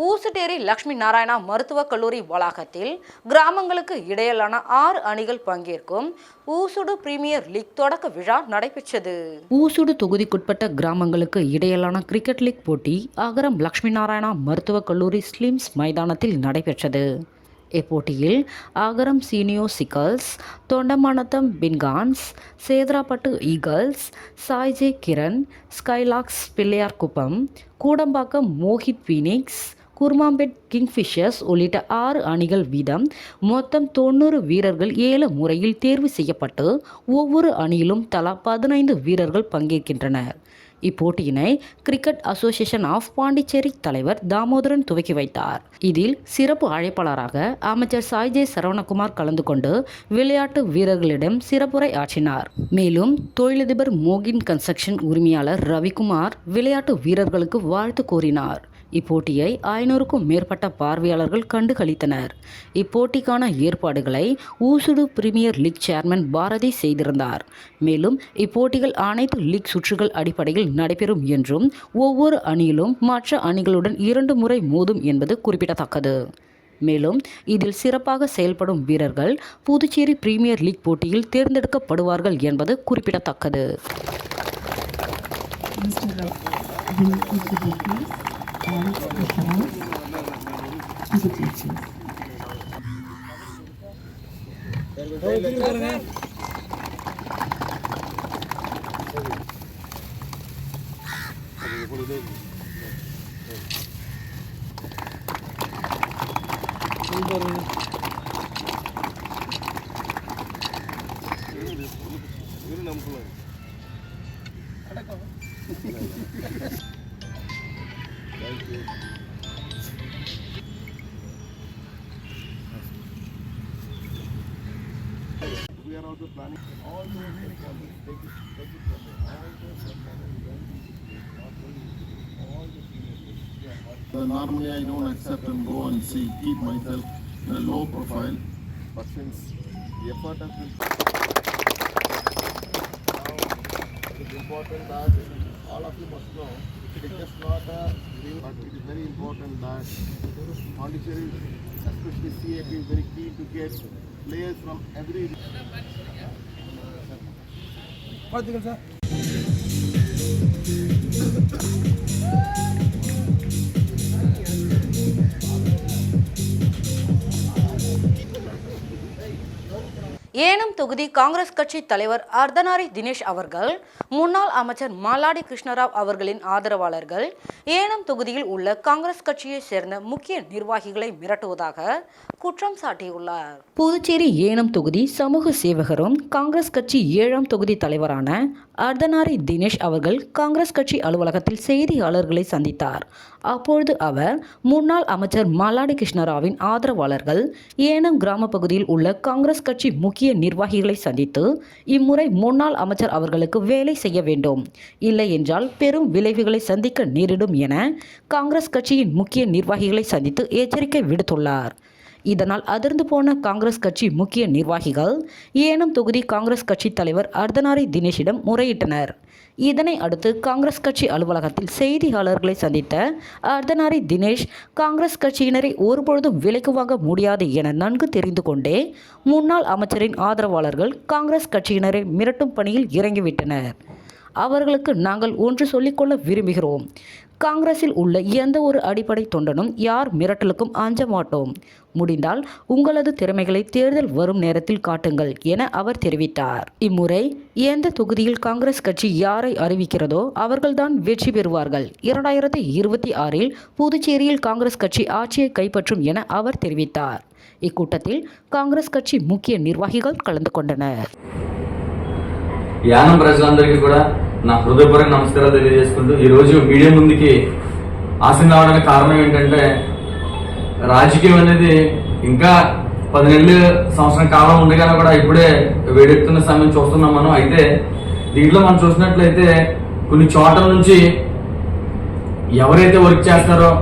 A: ஊசுட்டேரி லட்சுமி நாராயணா மருத்துவக் கல்லூரி வளாகத்தில் கிராமங்களுக்கு இடையிலான 6 அணிகள் பங்கேற்கும் ஊசுடு பிரீமியர் லீக் தொடக்க விழா நடைபெற்றது. ஊசுடு தொகுதிக்குட்பட்ட கிராமங்களுக்கு இடையிலான கிரிக்கெட் லீக் போட்டி அகரம் லட்சுமி நாராயணா மருத்துவக் கல்லூரி ஸ்லிம்ஸ் மைதானத்தில் நடைபெற்றது. இப்போட்டியில் அகரம் சீனியோ சிக்கல்ஸ், தொண்டமானத்தம் பின்கான்ஸ், சேதராப்பட்டு ஈகல்ஸ், சாய்ஜே கிரண், ஸ்கைலாக்ஸ் பிள்ளையார் குப்பம், கூடம்பாக்கம் மோஹித் பீனிக்ஸ், குர்மாம்பேட் கிங்ஃபிஷர்ஸ் உள்ளிட்ட 6 அணிகள் வீதம் மொத்தம் 90 வீரர்கள் 7 முறையில் தேர்வு செய்யப்பட்டு ஒவ்வொரு அணியிலும் தலா 15 வீரர்கள் பங்கேற்கின்றனர். இப்போட்டியினை கிரிக்கெட் அசோசியேஷன் ஆஃப் பாண்டிச்சேரி தலைவர் தாமோதரன் துவக்கி வைத்தார். இதில் சிறப்பு அழைப்பாளராக அமைச்சர் சாய்ஜே சரவணகுமார் கலந்து கொண்டு விளையாட்டு வீரர்களிடம் சிறப்புரை ஆற்றினார். மேலும் தொழிலதிபர் மோகின் கன்ஸ்ட்ரக்ஷன் உரிமையாளர் ரவிக்குமார் விளையாட்டு வீரர்களுக்கு வாழ்த்து கூறினார். இப்போட்டியை 500க்கும் மேற்பட்ட பார்வையாளர்கள் கண்டுகளித்தனர். இப்போட்டிக்கான ஏற்பாடுகளை Oussudu premier league chairman Bharathi செய்திருந்தார். மேலும் இப்போட்டிகள் அனைத்து லீக் சுற்றுகள் அடிப்படையில் நடைபெறும் என்றும் ஒவ்வொரு அணியிலும் மற்ற அணிகளுடன் 2 முறை மோதும் என்பது குறிப்பிடத்தக்கது. மேலும் இதில் சிறப்பாக செயல்படும் வீரர்கள் புதுச்சேரி பிரீமியர் லீக் போட்டியில் தேர்ந்தெடுக்கப்படுவார்கள் என்பது குறிப்பிடத்தக்கது.
J: We are also planning all normally I don't accept and go and see, keep myself in a low profile. But since the effort has been now, it is important that all of you must know it is just not a dream, but it is very important that Pondicherry, especially CAP, is very keen to get players from every region.
A: ஏனம் தொகுதி காங்கிரஸ் கட்சி தலைவர் அர்தனாரி தினேஷ் அவர்கள் முன்னாள் அமைச்சர் மல்லாடி கிருஷ்ணராவ் அவர்களின் ஆதரவாளர்கள் ஏனம் தொகுதியில் உள்ள காங்கிரஸ் கட்சியை சேர்ந்த முக்கிய நிர்வாகிகளை மிரட்டுவதாக குற்றம் சாட்டியுள்ளார். புதுச்சேரி ஏனம் தொகுதி சமூக சேவகரும் காங்கிரஸ் கட்சி 7ஆம் தொகுதி தலைவரான அர்தனாரி தினேஷ் அவர்கள் காங்கிரஸ் கட்சி அலுவலகத்தில் செய்தியாளர்களை சந்தித்தார். அப்பொழுது அவர் முன்னாள் அமைச்சர் மல்லாடி கிருஷ்ணராவின் ஆதரவாளர்கள் ஏனம் கிராம பகுதியில் உள்ள காங்கிரஸ் கட்சி முக்கிய நிர்வாகிகளை சந்தித்து இம்முறை முன்னாள் அமைச்சர் அவர்களுக்கு வேலை செய்ய வேண்டும், இல்லை என்றால் பெரும் விளைவுகளை சந்திக்க நேரிடும் என காங்கிரஸ் கட்சியின் முக்கிய நிர்வாகிகளை சந்தித்து எச்சரிக்கை விடுத்துள்ளார். இதனால் அதிர்ந்து போன காங்கிரஸ் கட்சி முக்கிய நிர்வாகிகள் ஏனம் தொகுதி காங்கிரஸ் கட்சி தலைவர் அர்தனாரி தினேஷிடம் முறையிட்டனர். இதனை அடுத்து காங்கிரஸ் கட்சி அலுவலகத்தில் செய்தியாளர்களை சந்தித்த அர்தனாரி தினேஷ் காங்கிரஸ் கட்சியினரை ஒருபொழுதும் விலைக்கு வாங்க முடியாது என நன்கு தெரிந்து கொண்டே முன்னாள் அமைச்சரின் ஆதரவாளர்கள் காங்கிரஸ் கட்சியினரை மிரட்டும் பணியில் இறங்கிவிட்டனர். அவர்களுக்கு நாங்கள் ஒன்று சொல்லிக்கொள்ள விரும்புகிறோம். காங்கிரஸில் உள்ள எந்த ஒரு அடிப்படை தொண்டனும் யார் மிரட்டலுக்கும் அஞ்ச மாட்டோம். முடிந்தால் உங்களது திறமைகளை தேர்தல் வரும் நேரத்தில் காட்டுங்கள் என அவர் தெரிவித்தார். இம்முறை எந்த தொகுதியில் காங்கிரஸ் கட்சி யாரை அறிவிக்கிறதோ அவர்கள்தான் வெற்றி பெறுவார்கள். 2026 புதுச்சேரியில் காங்கிரஸ் கட்சி ஆட்சியை கைப்பற்றும் என அவர் தெரிவித்தார். இக்கூட்டத்தில் காங்கிரஸ் கட்சி முக்கிய நிர்வாகிகள் கலந்து கொண்டனர்.
K: యానం ప్రజలందరికీ కూడా నా హృదయపూర్వక నమస్కారాలు తెలియజేసుకుంటూ ఈరోజు మీడియా ముందుకి ఆశ రావడానికి కారణం ఏంటంటే రాజకీయం అనేది ఇంకా 10 నెలలు సంవత్సరం కాలం ఉండగానే కూడా ఇప్పుడే వేడెక్కుతున్న సమయం చూస్తున్నాం మనం. అయితే దీంట్లో మనం చూసినట్లయితే కొన్ని చోట్ల నుంచి ఎవరైతే వర్క్ చేస్తారో,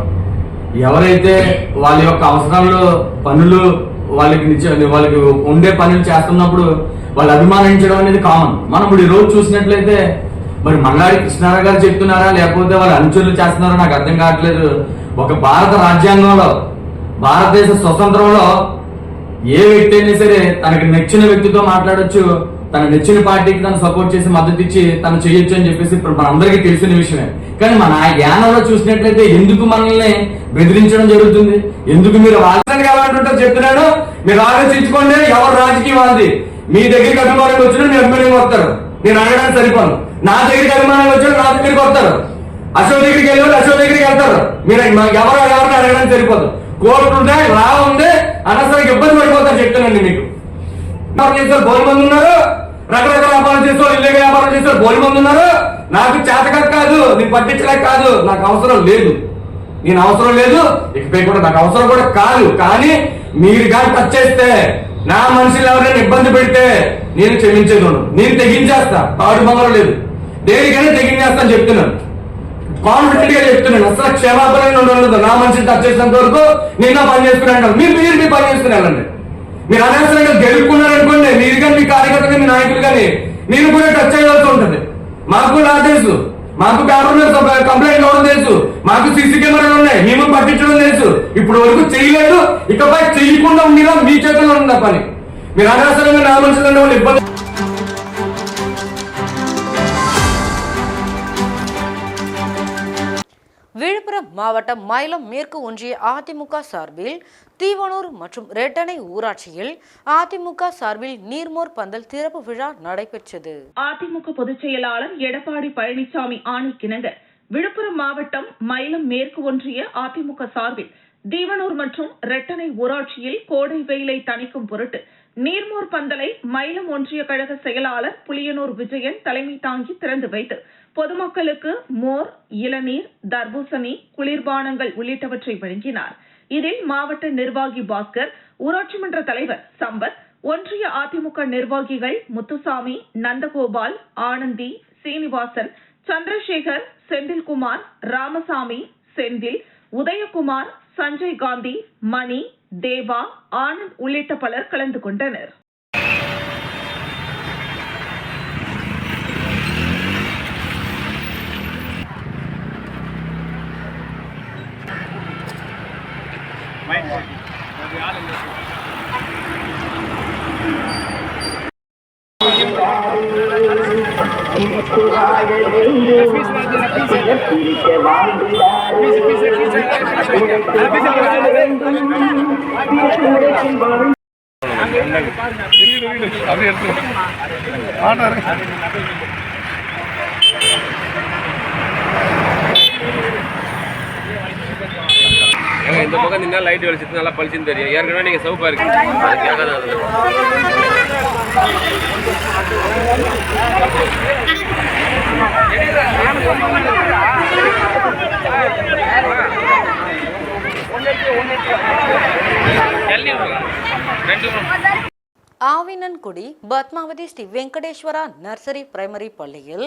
K: ఎవరైతే వాళ్ళ యొక్క అవసరాలు పనులు వాళ్ళకి ఉండే పనులు చేస్తున్నప్పుడు వాళ్ళు అభిమానించడం అనేది కామన్. మనం ఇప్పుడు ఈ రోజు చూసినట్లయితే మరి మల్లాడి కృష్ణారావు గారు చెప్తున్నారా లేకపోతే వాళ్ళ అనుచరులు చేస్తున్నారో నాకు అర్థం కావట్లేదు. ఒక భారత రాజ్యాంగంలో, భారతదేశ స్వతంత్రంలో ఏ వ్యక్తి అయినా సరే తనకి నచ్చిన వ్యక్తితో మాట్లాడొచ్చు, తన నచ్చిన పార్టీకి తను సపోర్ట్ చేసి మద్దతు ఇచ్చి తను చేయొచ్చు అని చెప్పేసి ఇప్పుడు మనందరికీ తెలిసిన విషయమే. కానీ మన యానంలో చూసినట్లయితే ఎందుకు మనల్ని బెదిరించడం జరుగుతుంది? ఎందుకు మీరు రాజధాని కావాలంటుంటారు? చెప్తున్నాను, మీరు ఆలోచించుకోండి. ఎవరు రాజకీయం వాళ్ళది. మీ దగ్గరికి అభిమానంగా వచ్చినా మీ అభిమానంగా వస్తారు. నేను అడగడానికి సరిపోను. నా దగ్గరికి అభిమానంగా వచ్చినా నా దగ్గరికి వస్తారు. అశోక్ దగ్గరికి వెళ్ళి అశోక్ దగ్గరికి వెళ్తారు. మీరు ఎవరిని అడగడానికి సరిపోదు. కోర్టు ఉంటే లా ఉంది, అనవసరంగా ఇబ్బంది పడిపోతారు. చెప్తానండి మీకు. చేస్తారు బోలి మంది ఉన్నారు, రకరకాల వ్యాపారం చేస్తారు, ఇల్లు వ్యాపారం చేస్తారు, బోలి మంది ఉన్నారు. నాకు చేతక కాదు, నేను పట్టించలేక కాదు, నాకు అవసరం లేదు. నేను అవసరం లేదు, ఇకపై కూడా నాకు అవసరం కూడా కాదు. కానీ మీరు కానీ టచ్ చేస్తే, నా మనుషులు ఎవరైనా ఇబ్బంది పెడితే నేను క్షమించేది ఉండదు. నేను తెగించేస్తా. తాడు బంగారం లేదు, దేనికైనా తెగించేస్తాను చెప్తున్నాను. కాన్ఫిడెంట్ గా చెప్తున్నాను. అసలు క్షమాపణ ఉండదు. నా మనిషిని టచ్ చేసినంత వరకు నేను నా పని చేసుకున్నాను. మీరు పని చేసుకుని వెళ్ళండి. మీరు అనవసరంగా గెలుపుకున్నారనుకోండి, మీరు కానీ మీ కార్యకర్తలు మీ నాయకులు కానీ నేను కూడా టచ్ చేయవలసి ఉంటుంది. మాకు నా తెలుసు, మాకు పేపర్ కంప్లైంట్ ఇవ్వడం తెలుసు, మాకు సీసీ కెమెరాలు ఉన్నాయి, మేము పట్టించడం తెలుసు. ఇప్పుడు వరకు చేయలేదు, ఇకపై చేయకుండా ఉండేలా మీ చేతుల్లో ఉంది పని. మీరు అనవసరంగా నా మనుషులు వాళ్ళు ఇబ్బంది.
A: விழுப்புரம் மாவட்டம் மயிலம் மேற்கு ஒன்றிய அதிமுக சார்பில் தீவனூர் மற்றும் ரெட்டனை ஊராட்சியில் அதிமுக சார்பில் நீர்மோர் பந்தல் திறப்பு விழா நடைபெற்றது.
B: அதிமுக பொதுச் செயலாளர் எடப்பாடி பழனிசாமி ஆணைக்கிணங்க விழுப்புரம் மாவட்டம் மயிலம் மேற்கு ஒன்றிய அதிமுக சார்பில் தீவனூர் மற்றும் ரெட்டனை ஊராட்சியில் கோடை வெயிலை தணிக்கும் பொருட்டு நீர்மோர் பந்தலை மயிலம் ஒன்றிய கழக செயலாளர் புளியனூர் விஜயன் தலைமை தாங்கி திறந்து வைத்து பொதுமக்களுக்கு மோர், இளநீர், தர்பூசணி, குளிர்பானங்கள் உள்ளிட்டவற்றை வழங்கினார். இதில் மாவட்ட நிர்வாகி பாஸ்கர், ஊராட்சி மன்ற தலைவர் சம்பத், ஒன்றிய அதிமுக நிர்வாகிகள் முத்துசாமி, நந்தகோபால், ஆனந்தி, சீனிவாசன், சந்திரசேகர், செந்தில்குமார், ராமசாமி, செந்தில், உதயகுமார், சஞ்சய் காந்தி, மணி, தேவா, ஆனந்த் உள்ளிட்ட பலர் கலந்து கொண்டனர்.
L: இந்த பக்கம் நின்னா லைட் வெளிச்சத்து நல்லா பளிச்சுன்னு தெரியும். ஏற்கனவே நீங்க சவுப்பா இருக்கு.
A: ஆவினன்குடி பத்மாவதி ஸ்ரீ வெங்கடேஸ்வரா நர்சரி பிரைமரி பள்ளியில்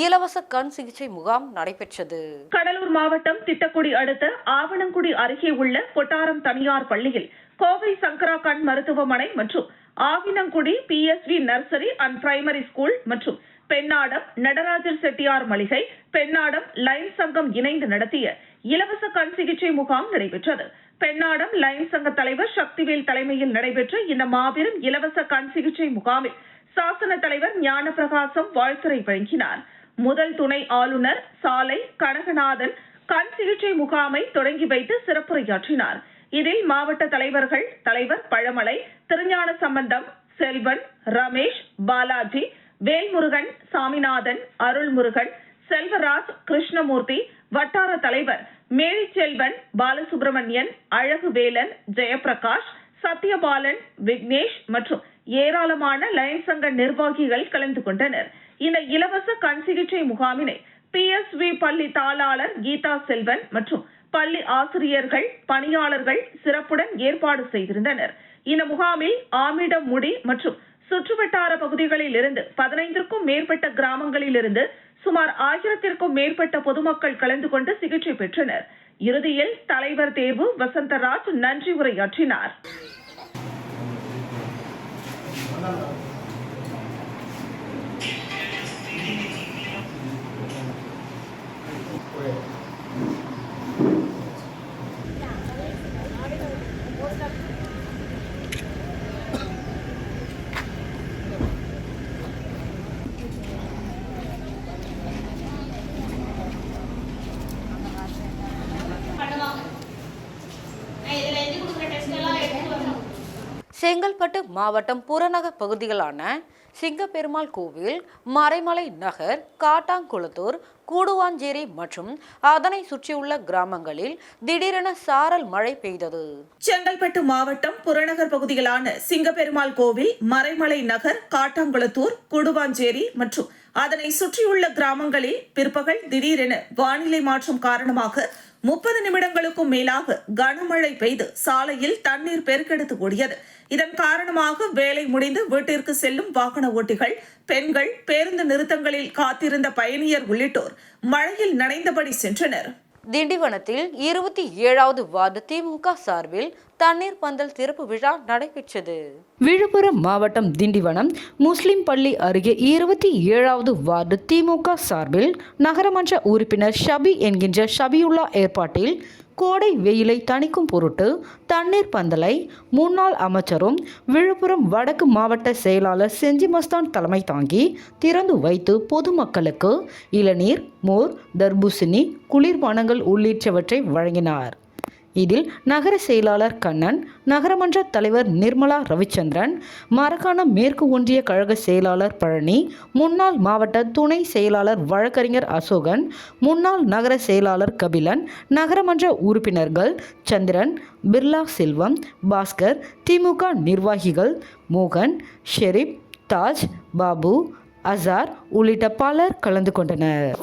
A: இலவச கண் சிகிச்சை முகாம் நடைபெற்றது.
B: கடலூர் மாவட்டம் திட்டக்குடி அடுத்த ஆவணங்குடி அருகே உள்ள கொட்டாரம் தனியார் பள்ளியில் கோவை சங்கரா கண் மருத்துவமனை மற்றும் Avinangudi PSV nursery and primary school மற்றும் பெண்ணாடம் நடராஜர் செட்டியார் மளிகை, பெண்ணாடம் லைன் சங்கம் இணைந்து நடத்திய இலவச கண் சிகிச்சை முகாம் நடைபெற்றது. பெண்ணாடம் லைன் சங்க தலைவர் சக்திவேல் தலைமையில் நடைபெற்ற இந்த மாபெரும் இலவச கண் சிகிச்சை முகாமில் சாசன தலைவர் ஞானப்பிரகாசம் வாழ்த்துரை வழங்கினார். முதல் துணை ஆளுநர் சாலை கனகநாதன் கண் சிகிச்சை முகாமை தொடங்கி வைத்து சிறப்புரையாற்றினார். இதில் மாவட்ட தலைவர்கள் தலைவர் பழமலை, திருஞான சம்பந்தம், செல்வன், ரமேஷ், பாலாஜி, வேல்முருகன், சாமிநாதன், அருள்முருகன், செல்வராஜ், கிருஷ்ணமூர்த்தி, வட்டார தலைவர் மேரிச்செல்வன், பாலசுப்ரமணியன், அழகுவேலன், ஜெயபிரகாஷ், சத்யபாலன், விக்னேஷ் மற்றும் ஏராளமான லயன் சங்க நிர்வாகிகள் கலந்து கொண்டனர். இந்த இலவச கண் சிகிச்சை முகாமினை PSV பள்ளி தாளாளர் கீதா செல்வன் மற்றும் பள்ளி ஆசிரியர்கள், பணியாளர்கள் சிறப்புடன் ஏற்பாடு செய்திருந்தனர். இந்த முகாமில் ஆமிடமுடி மற்றும் சுற்றுவட்டார பகுதிகளில் இருந்து 15க்கும் மேற்பட்ட கிராமங்களில் இருந்து சுமார் 1000த்திற்கும் மேற்பட்ட பொதுமக்கள் கலந்து கொண்டு சிகிச்சை பெற்றனர். இறுதியில் தலைவர் தேர்வு வசந்தராஜ் நன்றி உரையாற்றினார்.
A: செங்கல்பட்டு மாவட்டம் புறநகர் பகுதிகளான சிங்கப்பெருமாள் கோவில், மறைமலை நகர், காட்டாங்குளத்தூர், கூடுவாஞ்சேரி மற்றும் அதனை சுற்றியுள்ள கிராமங்களில் திடீரென சாரல் மழை பெய்தது.
B: செங்கல்பட்டு மாவட்டம் புறநகர் பகுதிகளான சிங்கப்பெருமாள் கோவில், மறைமலை நகர், காட்டாங்குளத்தூர், கூடுவாஞ்சேரி மற்றும் அதனை சுற்றியுள்ள கிராமங்களில் பிற்பகல் திடீரென வானிலை மாற்றம் காரணமாக 30 நிமிடங்களுக்கும் மேலாக கனமழை பெய்து சாலையில் தண்ணீர் பெருக்கெடுத்து ஓடியது. இதன் காரணமாக வேலை முடிந்து வீட்டிற்கு செல்லும் வாகன ஓட்டிகள், பெண்கள், பேருந்து நிறுத்தங்களில் காத்திருந்த பயணியர் உள்ளிட்டோர் மழையில் நனைந்தபடி சென்றனர்.
A: திண்டிவனத்தில் 27வது வார்டு திமுக சார்பில் தண்ணீர் பந்தல் திறப்பு விழா நடைபெற்றது. விழுப்புரம் மாவட்டம் திண்டிவனம் முஸ்லிம் பள்ளி அருகே 27வது வார்டு திமுக சார்பில் நகரமன்ற உறுப்பினர் ஷபி என்கின்ற ஷபியுல்லா ஏற்பாட்டில் கோடை வெயிலை தணிக்கும் பொருட்டு தண்ணீர் பந்தலை முன்னாள் அமைச்சரும் விழுப்புரம் வடக்கு மாவட்ட செயலாளர் செஞ்சி மஸ்தான் தலைமை தாங்கி திறந்து வைத்து பொதுமக்களுக்கு இளநீர், மோர், தர்பூசணி, குளிர்பானங்கள் உள்ளிட்டவற்றை வழங்கினார். இதில் நகர செயலாளர் கண்ணன், நகரமன்ற தலைவர் நிர்மலா ரவிச்சந்திரன், மரக்காணம் மேற்கு ஒன்றிய கழக செயலாளர் பழனி, முன்னாள் மாவட்ட துணை செயலாளர் வழக்கறிஞர் அசோகன், முன்னாள் நகர செயலாளர் கபிலன், நகரமன்ற உறுப்பினர்கள் சந்திரன், பிர்லா செல்வம், பாஸ்கர், திமுக நிர்வாகிகள் மோகன், ஷெரீப், தாஜ், பாபு, அசார் உள்ளிட்ட பலர் கலந்து கொண்டனர்.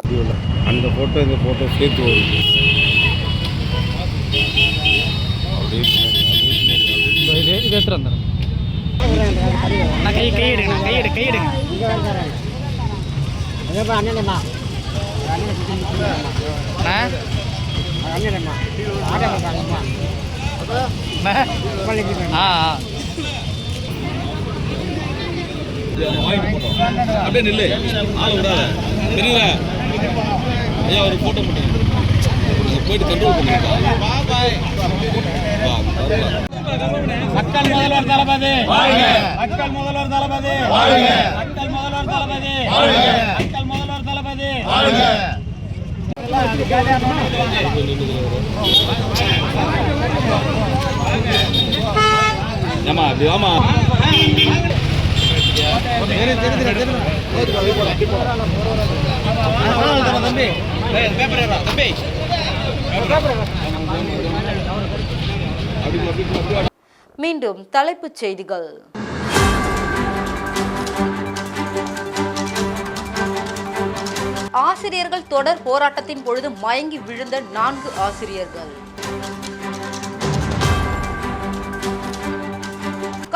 C: அந்த போட்டோ இந்த போட்டோ சேர்த்து வருது.
F: அப்படியே நில்லு, ஆள் விடாத, தெரியல ஐயா, ஒரு போட்டோ மட்டும் போயிட்டு கண்ட்ரோல் பண்ணிருக்கா.
I: மக்கள் முதல்வர் தளபதி, மக்கள் முதல்வர் தளபதி, மக்கள் முதல்வர் தளபதி, மக்கள் முதல்வர் தளபதி.
F: ஆமா அப்படி ஆமா.
A: மீண்டும் தலைப்புச் செய்திகள். ஆசிரியர்கள் தொடர் போராட்டத்தின் பொழுது மயங்கி விழுந்த 4 ஆசிரியர்கள்.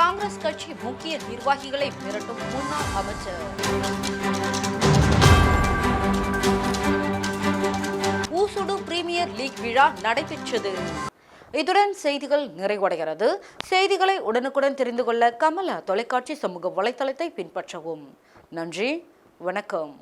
A: காங்கிரஸ் கட்சி முக்கிய நிர்வாகிகளை மிரட்டும் முன்னாள் அமைச்சர். ஊசுடு பிரீமியர் லீக் விழா நடைபெற்றது. இத்துடன் செய்திகள் நிறைவடைகிறது. செய்திகளை உடனுக்குடன் தெரிந்து கொள்ள கமலா தொலைக்காட்சி சமூக வலைத்தளத்தை பின்பற்றவும். நன்றி, வணக்கம்.